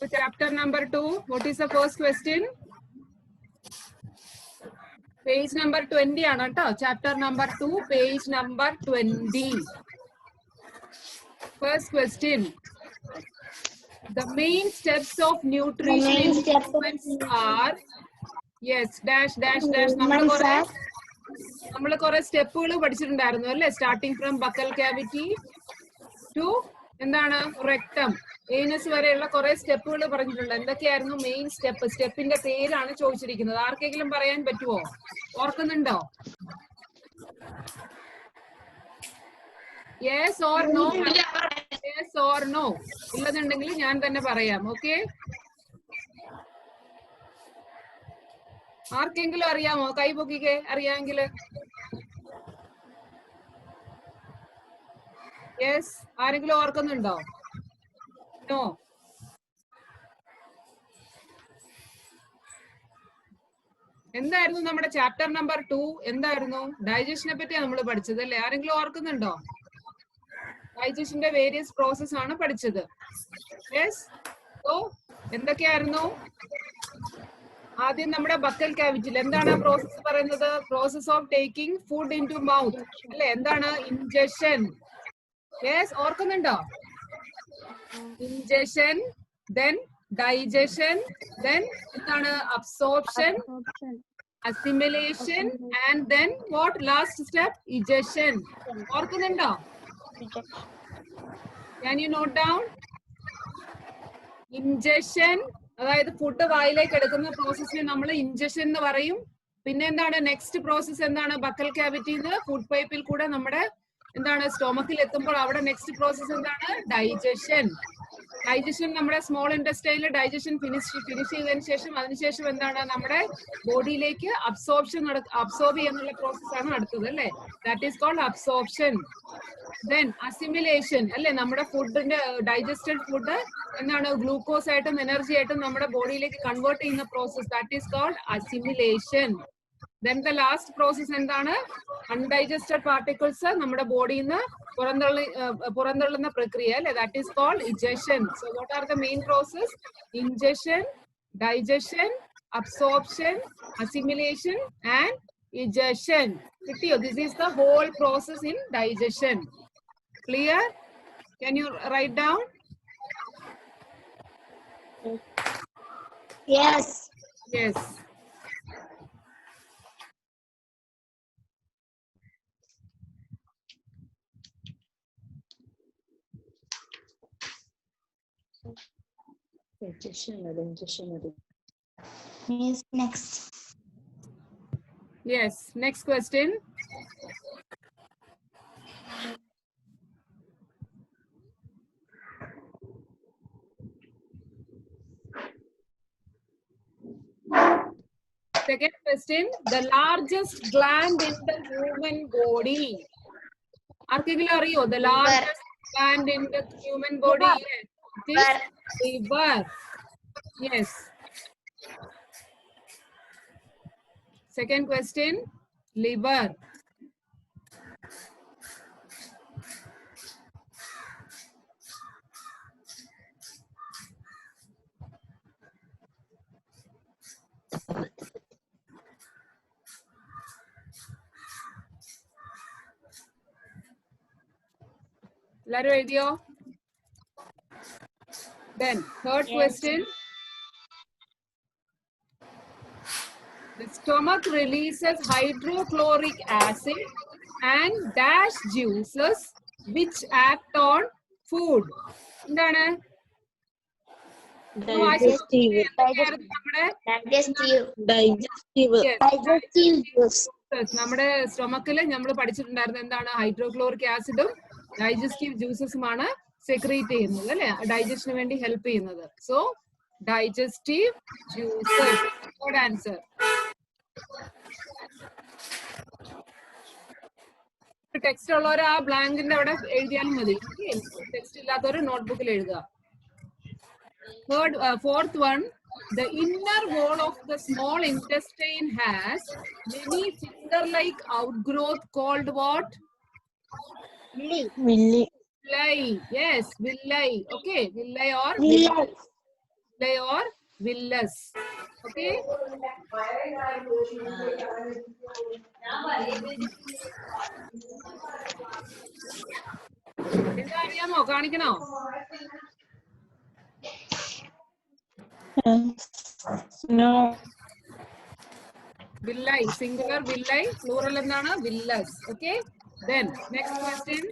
So chapter number 2, what is the first question? Page number 20 ആണ് ട്ടോ. Chapter number 2, page number 20. First question. The main steps of nutrition improvements are, yes, dash dash dash. നമ്മൾ കുറെ സ്റ്റെപ്പുകൾ പഠിച്ചിട്ടുണ്ടായിരുന്നു അല്ലേ? Starting from buccal cavity to എന്താണ് rectum, anus വരെയുള്ള കുറെ സ്റ്റെപ്പുകൾ പറഞ്ഞിട്ടുണ്ട്. എന്തൊക്കെയായിരുന്നു മെയിൻ സ്റ്റെപ്പ്? സ്റ്റെപ്പിന്റെ പേരാണ് ചോദിച്ചിരിക്കുന്നത്. ആർക്കെങ്കിലും പറയാൻ പറ്റുമോ? ഓർക്കുന്നുണ്ടോ? Yes or no? Yes or no? ഇല്ലെന്നുണ്ടെങ്കിൽ ഞാൻ തന്നെ പറയാം. ഓക്കെ, ആർക്കെങ്കിലും അറിയാമോ? കൈ പൊക്കിക്കേ അറിയാമെങ്കിൽ. യെസ്, ആരെങ്കിലും ഓർക്കുന്നുണ്ടോ? നോ? എന്തായിരുന്നു നമ്മുടെ ചാപ്റ്റർ നമ്പർ 2? എന്തായിരുന്നു? ഡൈജഷനെ പറ്റിയാണ് നമ്മൾ പഠിച്ചത് അല്ലേ? ആരെങ്കിലും ഓർക്കുന്നുണ്ടോ? ഡൈജഷന്റെ വേരിയസ് പ്രോസസ് ആണ് പഠിച്ചത്. യെസ്. സോ എന്തൊക്കെയായിരുന്നു? ആദ്യം നമ്മുടെ ബക്കൽ ക്യാവിറ്റിയിൽ എന്താണ് പ്രോസസ് പറയുന്നത്? Process of taking food into mouth അല്ലെ? എന്താണ്? ഇൻജഷൻ. യെസ്, ഓർക്കുന്നുണ്ടോ? ഇൻജഷൻ, ദെൻ ഡൈജഷൻ, ദെൻ എന്താണ്? Absorption, assimilation, and then what? Last step egestion. ഓർക്കുന്നുണ്ടോ? Can you note down? Ingestion, അതായത് ഫുഡ് വായിലേക്ക് എടുക്കുന്ന പ്രോസസ്സിനെ നമ്മൾ ഇൻജഷൻ എന്ന് പറയും. പിന്നെ എന്താണ് നെക്സ്റ്റ് പ്രോസസ്? എന്താണ്? ബക്കൽ ക്യാവിറ്റിന്ന് ഫുഡ് പൈപ്പിൽ കൂടെ നമ്മുടെ എന്താണ് സ്റ്റൊമക്കിൽ എത്തുമ്പോൾ അവിടെ നെക്സ്റ്റ് പ്രോസസ് എന്താണ്? ഡൈജഷൻ. ഡൈജഷൻ നമ്മുടെ സ്മോൾ ഇൻറ്റസ്റ്റൈനിൽ ഡൈജഷൻ ഫിനിഷ് ചെയ്തതിനു ശേഷം അതിനുശേഷം എന്താണ് നമ്മുടെ ബോഡിയിലേക്ക് അബ്സോർബ് ചെയ്യാനുള്ള പ്രോസസ് ആണ് അടുത്തത് അല്ലെ? That is called absorption. Then assimilation അല്ലെ? നമ്മുടെ ഫുഡിന്റെ ഡൈജസ്റ്റഡ് ഫുഡ് എന്താണ് ഗ്ലൂക്കോസ് ആയിട്ടും എനർജി ആയിട്ടും നമ്മുടെ ബോഡിയിലേക്ക് കൺവേർട്ട് ചെയ്യുന്ന process, that is called assimilation. Then the last process എന്താണ്? അൺഡൈജസ്റ്റഡ് പാർട്ടിക്കിൾസ് നമ്മുടെ ബോഡിയിൽ നിന്ന് പുറന്തള്ളുന്ന പ്രക്രിയ അല്ലെ? That is called egestion. So what are the main process? Ingestion, digestion, absorption, assimilation and egestion. കിട്ടിയോ? This is the whole process in digestion. Clear? Can you write down? Yes. Yes. Yes, next. Yes, next question. Second question, the largest gland in the human body. ആർക്കെങ്കിലും അറിയോ? The largest gland in the human body? Yes, it is liver. Yes. Second question, liver. എല്ലാരും എഴുതിയോ? Then third question, the stomach releases hydrochloric acid and dash juices which act on food. എന്താണ്? നമ്മുടെ സ്റ്റൊമക്കില് നമ്മൾ പഠിച്ചിട്ടുണ്ടായിരുന്നു എന്താണ്? Hydrochloric ആസിഡും digestive ജ്യൂസസുമാണ് secrete ചെയ്യുന്നത് അല്ലെ? Digestion വേണ്ടി ഹെൽപ്പ് ചെയ്യുന്നത്. So digestive juices. Good answer. Text ഉള്ളവർ ആ ബ്ലാങ്കിന്റെ അവിടെ എഴുതിയാലും മതി. ടെക്സ്റ്റ് ഇല്ലാത്തവർ നോട്ട്ബുക്കിൽ എഴുതുക. Fourth one, the inner wall of the small intestine has many finger-like outgrowth called what? Villi. Villi. Yes, villi. Okay, villi or Villi. Villai or villas. Okay. എന്താ അറിയാമോ? കാണിക്കണോ? No. Villai, singular villai, plural എന്താണ്? Villas. Okay. Then next question.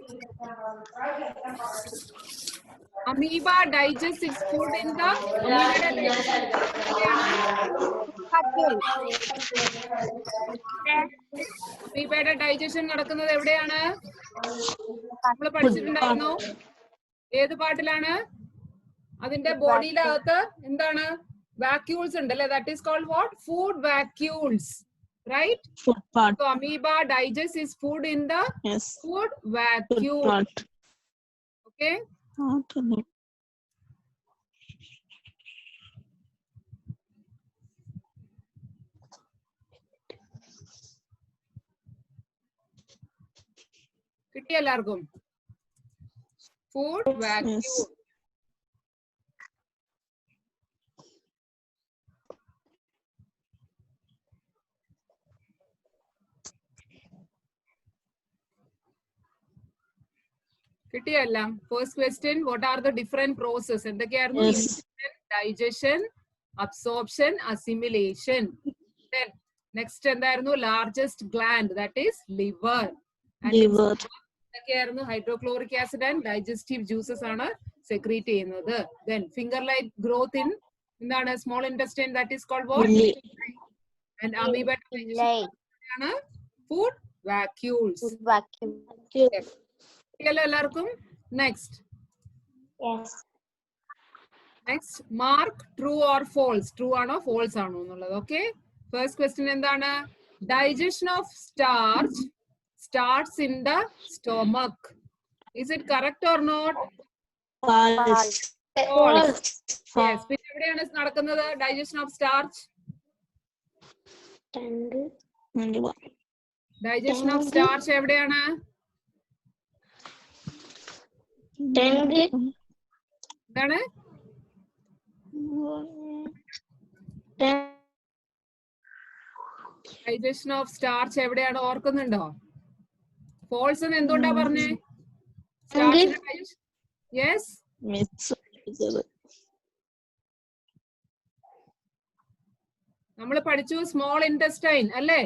Amoeba digests its food in the അമീബയുടെ digestion നടക്കുന്നത് എവിടെയാണ്? നമ്മൾ പഠിച്ചിട്ടുണ്ടായിരുന്നു. ഏത് പാട്ടിലാണ്? അതിന്റെ ബോഡിയിലകത്ത് എന്താണ്? വാക്യൂൾസ് ഉണ്ട് അല്ലെ? That is called what? Food vacuoles, right? Food part. So amoeba digests its food in the Yes. food Food vacuole. part. Okay. കിട്ടിയ എല്ലാവർക്കും? Food vacuole. കിട്ടിയല്ല? First question, what are the different process? എന്തൊക്കെയായിരുന്നു? Yes. Digestion, absorption, assimilation. Next എന്തായിരുന്നു? Largest gland, that is liver. Liver. ഇതൊക്കെയായിരുന്നു hydrochloric acid and digestive juices ആണ് secrete ചെയ്യുന്നത്. Then finger like growth in എന്താണ്? Small intestine, that is called what? Villi. And amoeba ആണ് food vacuoles. എല്ലാവർക്കും? Next mark true or false. True ആണോ false ആണോ എന്നുള്ളത്. Okay. First question എന്താണ്? Digestion of starch starts in the stomach. Is it correct or not? False. False. Yes. പിന്നെ എവിടെയാണ് നടക്കുന്നത് digestion of starch? Digestion of starch എവിടെയാണ്? എന്താണ്? Digestion of starch എവിടെയാണ്? ഓർക്കുന്നുണ്ടോ? ഫോൾസ് എന്ന് എന്തുകൊണ്ടാ പറഞ്ഞേ? യെസ്, നമ്മൾ പഠിച്ചു സ്മോൾ ഇൻറ്റസ്റ്റൈൻ അല്ലേ?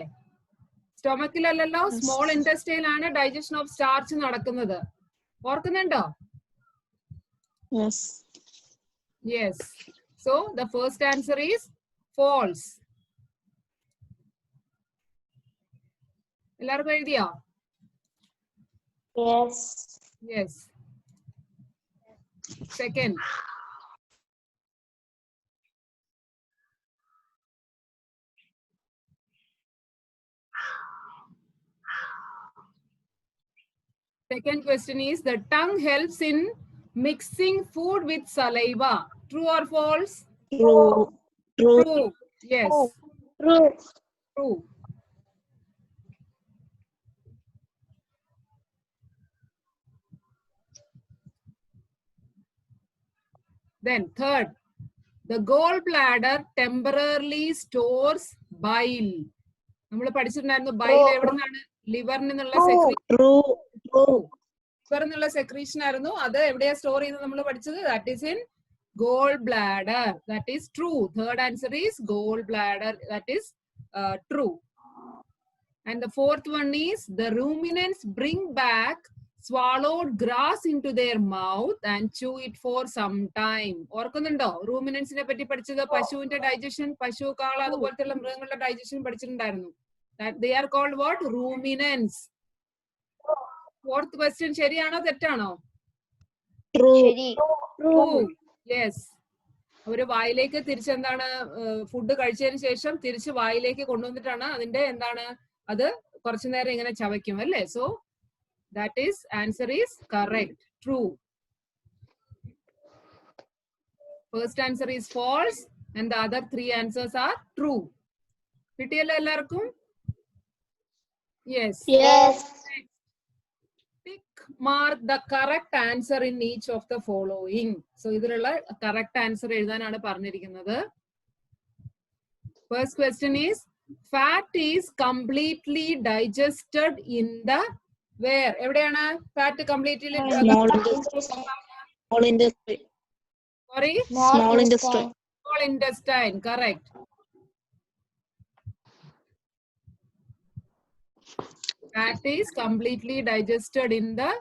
സ്റ്റൊമക്കിലല്ലോ, സ്മോൾ ഇൻറ്റസ്റ്റൈൻ ആണ് ഡൈജഷൻ ഓഫ് സ്റ്റാർച്ച് നടക്കുന്നത്. ഓർക്കുന്നുണ്ടോ? Yes. Yes. So the first answer is false. എല്ലാവർക്കും എഴുതിയോ? Yes. Yes. Second. Second question is, the tongue helps in mixing food with saliva. True or false? True. True. True. Yes. True. True. Then third, the gallbladder temporarily stores bile. നമ്മൾ പഠിച്ചിട്ടുണ്ടായിരുന്നു bile എവിടെ നിന്നാണ്? ലിവറിൽ നിന്നുള്ള ലിവറിനുള്ള secretion ആയിരുന്നു. അത് എവിടെയാ store ചെയ്യുന്നത് നമ്മൾ പഠിച്ചത്? That is in gallbladder. That is true. Third answer is gallbladder. That is true. And the fourth one is, the ruminants bring back swallowed grass into their mouth and chew it for some time. ഓർക്കുന്നുണ്ടോ? റൂമിനൻസിനെ പറ്റി പഠിച്ചത്? പശുവിന്റെ digestion, പശു, കാള അതുപോലത്തെ മൃഗങ്ങളുടെ digestion പഠിച്ചിട്ടുണ്ടായിരുന്നു. They are called what? Ruminants. Fourth question ശരിയാണോ തെറ്റാണോ? True. Yes. അവര് വായിലേക്ക് തിരിച്ചെന്താണ് ഫുഡ് കഴിച്ചതിന് ശേഷം തിരിച്ച് വായിലേക്ക് കൊണ്ടുവന്നിട്ടാണ് അതിന്റെ എന്താണ് അത് കുറച്ചു നേരം ഇങ്ങനെ ചവയ്ക്കും അല്ലേ? So that is answer is correct. True. First answer is false and the other three answers are true. കിട്ടിയല്ലോ എല്ലാവർക്കും? Yes. Yes. Pick mark the correct answer in each of the following. So ഇതിലുള്ള correct answer എഴുതാനാണ് പറഞ്ഞിരിക്കുന്നത്. First question is, fat is completely digested in the where? എവിടെയാണ് fat completely Small industry. Sorry? Small industry. Small intestine, correct. Fat is completely digested in the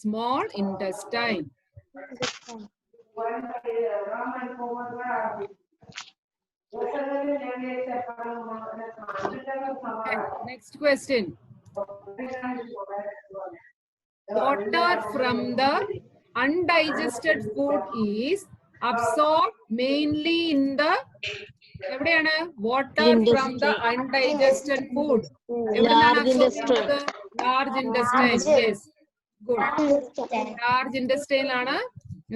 small intestine. Next question. Water from the undigested food is absorbed mainly in the എവിടെയാണ് water from the undigested food Large intestine. large intestine. Yes, good. Large intestine ആണ്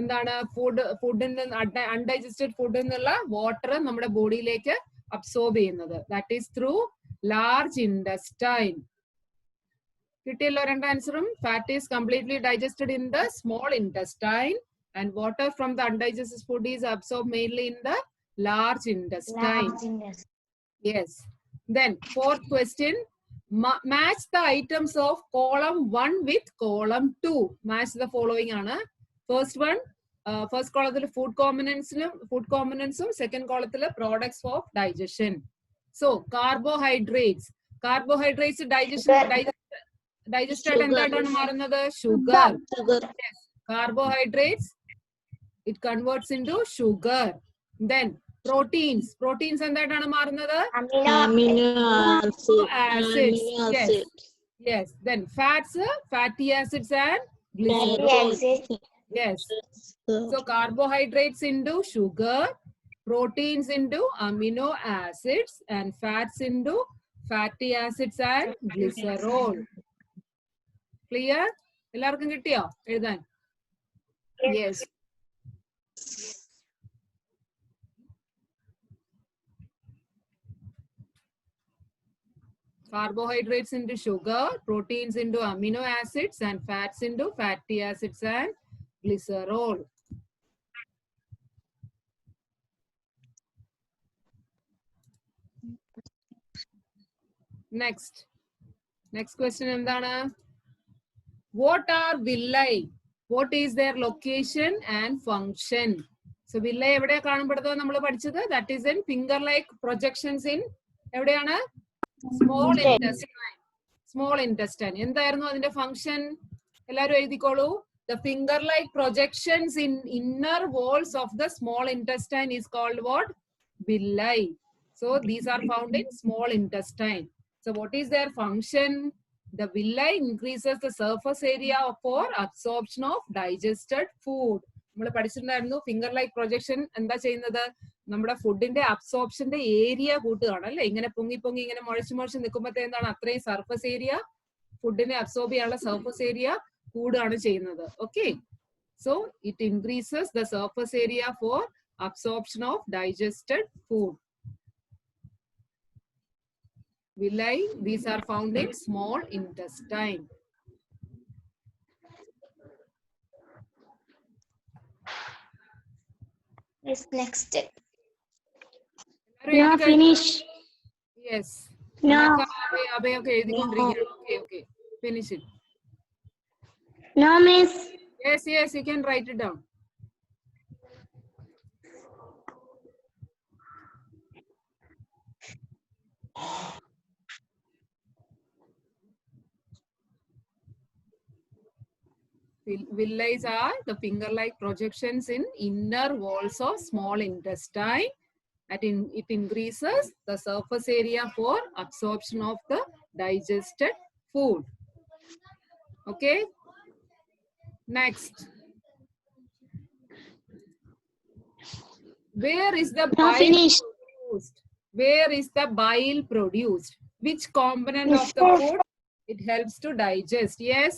എന്താണ് ഫുഡിൽ നിന്ന് undigested ഫുഡിൽ നിന്നുള്ള water നമ്മുടെ ബോഡിയിലേക്ക് absorb ചെയ്യുന്നത്. That is through large intestine. കിട്ടിയല്ലോ രണ്ട് ആൻസറും. Fat is completely digested in the small intestine and water from the undigested food is absorb mainly in the large intestine. Yes. Then fourth question, match the items of column 1 with column 2. Match the following ആണ്. First one, first column food components, second column products of digestion. So carbohydrates digested എന്തായിട്ടാണ് മാറുന്നത്? Sugar. Yes. Carbohydrates, it converts into sugar. Then proteins എന്തായിട്ടാണ് മാറുന്നത്? Amino acids. Yes. Then fats, fatty acids and glycerol. Yes. So carbohydrates into sugar, proteins into amino acids, and fats into fatty acids and glycerol. Clear? എല്ലാവർക്കും കിട്ടിയോ എഴുതാൻ? Yes. Carbohydrates into sugar, proteins into amino acids, and fats into fatty acids and glycerol. Next question endana? What are villi? What is their location and function? So villi evade kaanapedunnathu nammal padichadu, that is in finger like projections in evideyana? Small intestine. എന്തായിരുന്നു അതിന്റെ function? എല്ലാവരും എഴുതിക്കോളൂ. The finger like projections in inner walls of the small intestine is called what? Villi. So these are found in small intestine. So what is their function? The villi increases the surface area for absorption of digested food. നമ്മൾ പഠിച്ചിട്ടുണ്ടായിരുന്നു finger like projection എന്താ ചെയ്യുന്നത്? നമ്മുടെ ഫുഡിന്റെ അബ്സോർപ്ഷന്റെ area കൂട്ടുകയാണ് അല്ലെ. ഇങ്ങനെ പൊങ്ങി ഇങ്ങനെ മുഴച്ച് നിൽക്കുമ്പോഴത്തെ എന്താണ് അത്രയും സർഫസ് ഏരിയ, ഫുഡിനെ അബ്സോർബ് ചെയ്യാനുള്ള സർഫസ് ഏരിയ കൂടുകയാണ് ചെയ്യുന്നത്. Okay, so it increases the surface area four absorption of digested food. Villi, these are found in small intestine. Yes, next. No, finish. Yes. No. Okay, finish it. No, miss. Yes, you can write it down. Villi are the finger-like projections in inner walls of small intestine. It increases the surface area for absorption of the digested food. Okay. Next. Where is the bile produced? Where is the bile produced? Which component of the food it helps to digest? Yes.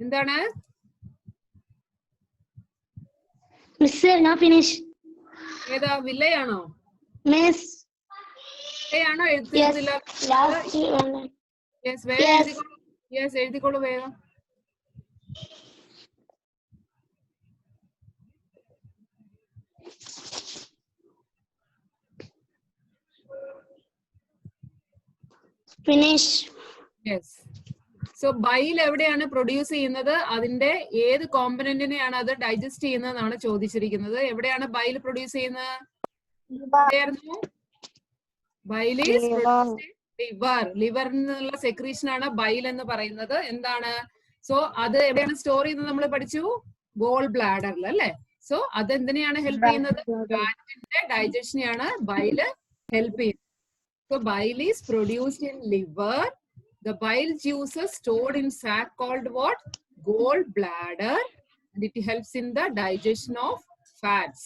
എന്താണ്? Miss, no finish. ഏതാ? വില്ലയാണോ? Miss. വില്ലയാണോ എഴുതുന്നില്ല? Yes, വേഗം Yes. എഴുതിക്കോളൂ. Yes, എഴുതിക്കോളൂ വേഗം. Finish. Yes. So bile എവിടെയാണ് produce ചെയ്യുന്നത്? അതിന്റെ ഏത് കോമ്പനന്റിനെയാണ് അത് ഡൈജസ്റ്റ് ചെയ്യുന്നതെന്നാണ് ചോദിച്ചിരിക്കുന്നത്. എവിടെയാണ് ബൈൽ പ്രൊഡ്യൂസ് ചെയ്യുന്നത്? എവിടെയായിരുന്നു? Bile is liver. ലിവറിൽ നിന്നുള്ള സെക്രീഷൻ ആണ് ബൈൽ എന്ന് പറയുന്നത്. എന്താണ്? സോ അത് എവിടെയാണ് സ്റ്റോർ ചെയ്യുന്നത്? നമ്മൾ പഠിച്ചു ഗോൾ ബ്ലാഡറിൽ അല്ലേ? സോ അത് എന്തിനെയാണ് ഹെൽപ്പ് ചെയ്യുന്നത്? ഫാറ്റിന്റെ ഡൈജഷനെയാണ് ബൈല് ഹെൽപ്പ് ചെയ്യുന്നത്. So bile is produced in liver. The bile juices stored in sac called what? Gallbladder, and it helps in the digestion of fats.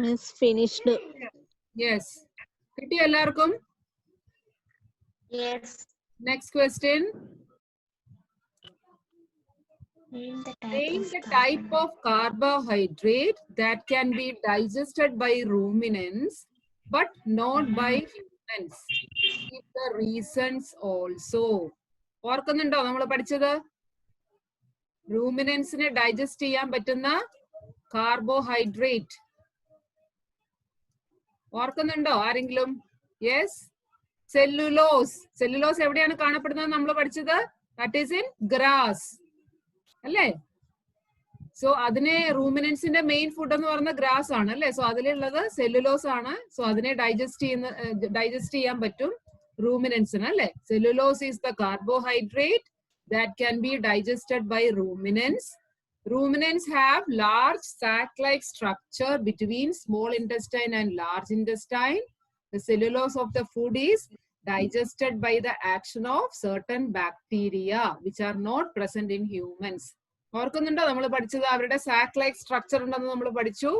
Miss finished. Yes. കിട്ടി എല്ലാവർക്കും? Yes. Next question. Name Name the type of carbohydrate that can be digested by ruminants but not by humans. Give the reasons also. ഓർക്കുന്നുണ്ടോ നമ്മൾ പഠിച്ചത്? റൂമിനൻസിനെ digest ചെയ്യാൻ പറ്റുന്ന carbohydrate ഓർക്കുന്നുണ്ടോ ആരെങ്കിലും? Yes, cellulose. Cellulose എവിടെയാണ് കാണപ്പെടുന്നത്? നമ്മൾ പഠിച്ചത് ദാറ്റ് ഈസ് ഇൻ ഗ്രാസ് അല്ലേ? സോ അതിനെ റൂമിനൻസിന്റെ മെയിൻ ഫുഡ് എന്ന് പറയുന്ന ഗ്രാസ് ആണ് അല്ലേ? സോ അതിലുള്ളത് സെല്ലുലോസ് ആണ്. സോ അതിനെ ഡൈജസ്റ്റ് ചെയ്യാൻ പറ്റും റൂമിനൻസിന് അല്ലേ? Cellulose is the carbohydrate that can be digested by ruminants. Ruminants have large sac-like structure between small intestine and large intestine. The cellulose of the food is digested by the action of certain bacteria which are not present in humans. ഓർക്കുന്നുണ്ടോ നമ്മൾ പഠിച്ചത്? അവരുടെ സാക് like structure ഉണ്ടെന്ന് നമ്മൾ പഠിച്ചു.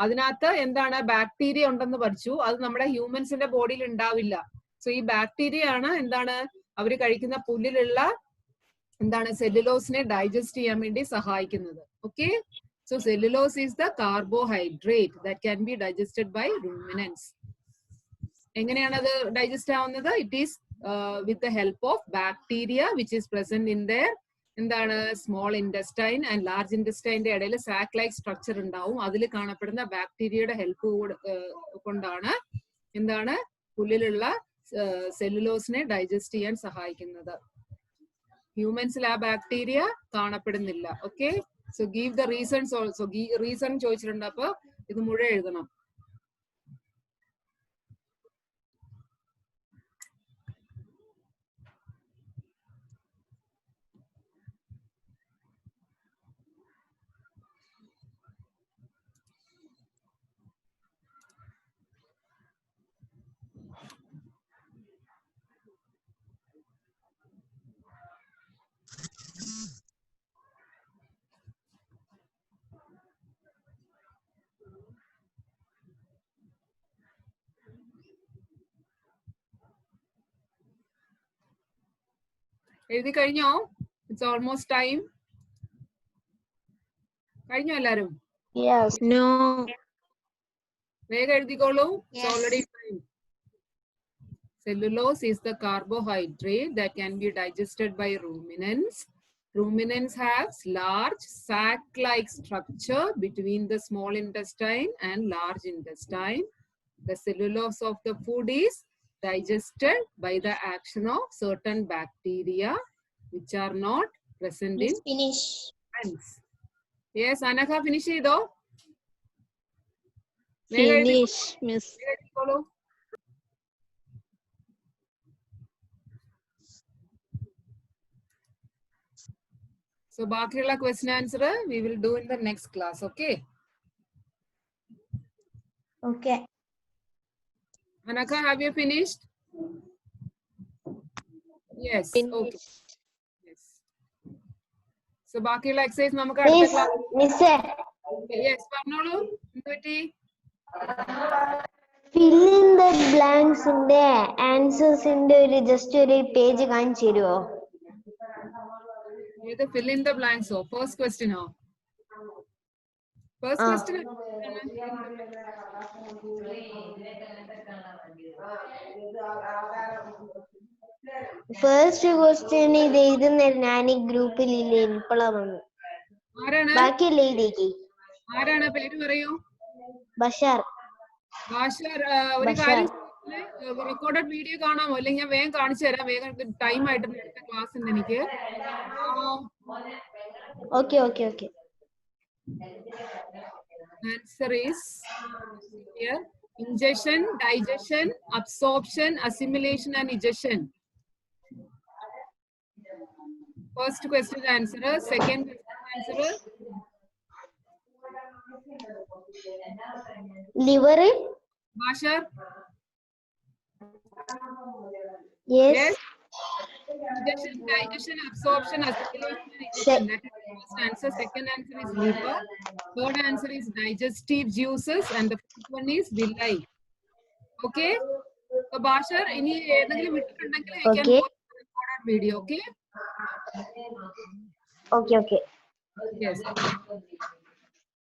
അതിനകത്ത് എന്താണ്? Bacteria ഉണ്ടെന്ന് പഠിച്ചു. അത് നമ്മുടെ ഹ്യൂമൻസിന്റെ ബോഡിയിൽ ഉണ്ടാവില്ല. സോ ഈ ബാക്ടീരിയ ആണ് എന്താണ് അവർ കഴിക്കുന്ന പുല്ലിലുള്ള എന്താണ് സെല്ലുലോസിനെ ഡൈജസ്റ്റ് ചെയ്യാൻ വേണ്ടി സഹായിക്കുന്നത്. Okay, so cellulose is the carbohydrate that can be digested by ruminants. എങ്ങനെയാണ് അത് ഡൈജസ്റ്റ് ആവുന്നത്? It is with the help of bacteria which is present in their എന്താണ് സ്മോൾ ഇൻഡസ്റ്റൈൻ ആൻഡ് ലാർജ് ഇൻഡസ്റ്റൈൻ്റെ ഇടയിൽ സാക് ലൈക്ക് സ്ട്രക്ചർ ഉണ്ടാവും. അതിൽ കാണപ്പെടുന്ന ബാക്ടീരിയയുടെ ഹെൽപ്പ് കൊണ്ടാണ് എന്താണ് പുല്ലിലുള്ള സെല്ലുലോസിനെ ഡൈജസ്റ്റ് ചെയ്യാൻ സഹായിക്കുന്നത്. ഹ്യൂമൻസിൽ ആ ബാക്ടീരിയ കാണപ്പെടുന്നില്ല. Okay, so give the reasons also. Reason ചോദിച്ചിട്ടുണ്ട്, അപ്പൊ ഇത് മുഴുവൻ എഴുതണം. എഴുതി കഴിഞ്ഞോ? It's almost time. കഴിഞ്ഞോ എല്ലാരും? Yes. No. വേഗം എഴുതിക്കോളൂ. Yes. Already time. Cellulose is the carbohydrate that can be digested by ruminants. Ruminants have large sac-like structure between the small intestine and large intestine. The cellulose of the food is digested by the action of certain bacteria which are not present in Finish. plants. Yes, Anaka, finish ചെയ്തോ? Finish, Miss. എഴുതിക്കോളൂ. So ബാക്കിയുള്ള question answer we will do in the next class. Okay. Okay. Anaka, have you finished? Yes. Okay. Finish. Yes. So ബാക്കിയുള്ള exercise നമുക്ക് അടുത്ത class. മിസ്സേ yes പറഞ്ഞോളൂ. എന്തുപറ്റി? fill in the blanks ന്റെ answers ന്റെ ഒരു ജസ്റ്റ് ഒരു പേജ് കാണിച്ചു തരുമോ? ഏത് fill in the blanks ഓ? ഫസ്റ്റ് ക്വസ്റ്റ്യനോ? ഫസ്റ്റ് ക്വസ്റ്റ്യൻ ഫസ്റ്റ് ക്വസ്റ്റ്യൻ ഇത് എഴുതുന്ന ഞാൻ ഈ ഗ്രൂപ്പിൽ ഇല്ലേ ഇപ്പോഴാ വന്നു. ആരാണ്? ബാക്കിയല്ലേ എഴുതിയേക്ക്? ആരാണ്? പേര് പറയൂ. ബഷാർ. ബാഷർ. ഒരു കാര്യം റെക്കോർഡഡ് വീഡിയോ കാണാമോ? അല്ലെങ്കിൽ ഞാൻ വേഗം കാണിച്ചു തരാം. വേഗം ടൈം ആയിട്ട് അടുത്ത ക്ലാസ് ഉണ്ട് എനിക്ക്. Okay okay okay. Answer is here: ingestion, digestion, absorption, assimilation, and egestion. First question answer. Second question answer. Liver. Bashar. Yes. Ingestion, digestion, absorption, assimilation, and egestion. That is the first answer. Second answer is liver. Third answer is digestive juices, and the fourth one is villi. Okay. So Bashar, any ഏതെങ്കിലും വിട്ടിട്ടുണ്ടെങ്കിൽ you can Okay. go to the recorded video. Okay. Okay okay. Yes.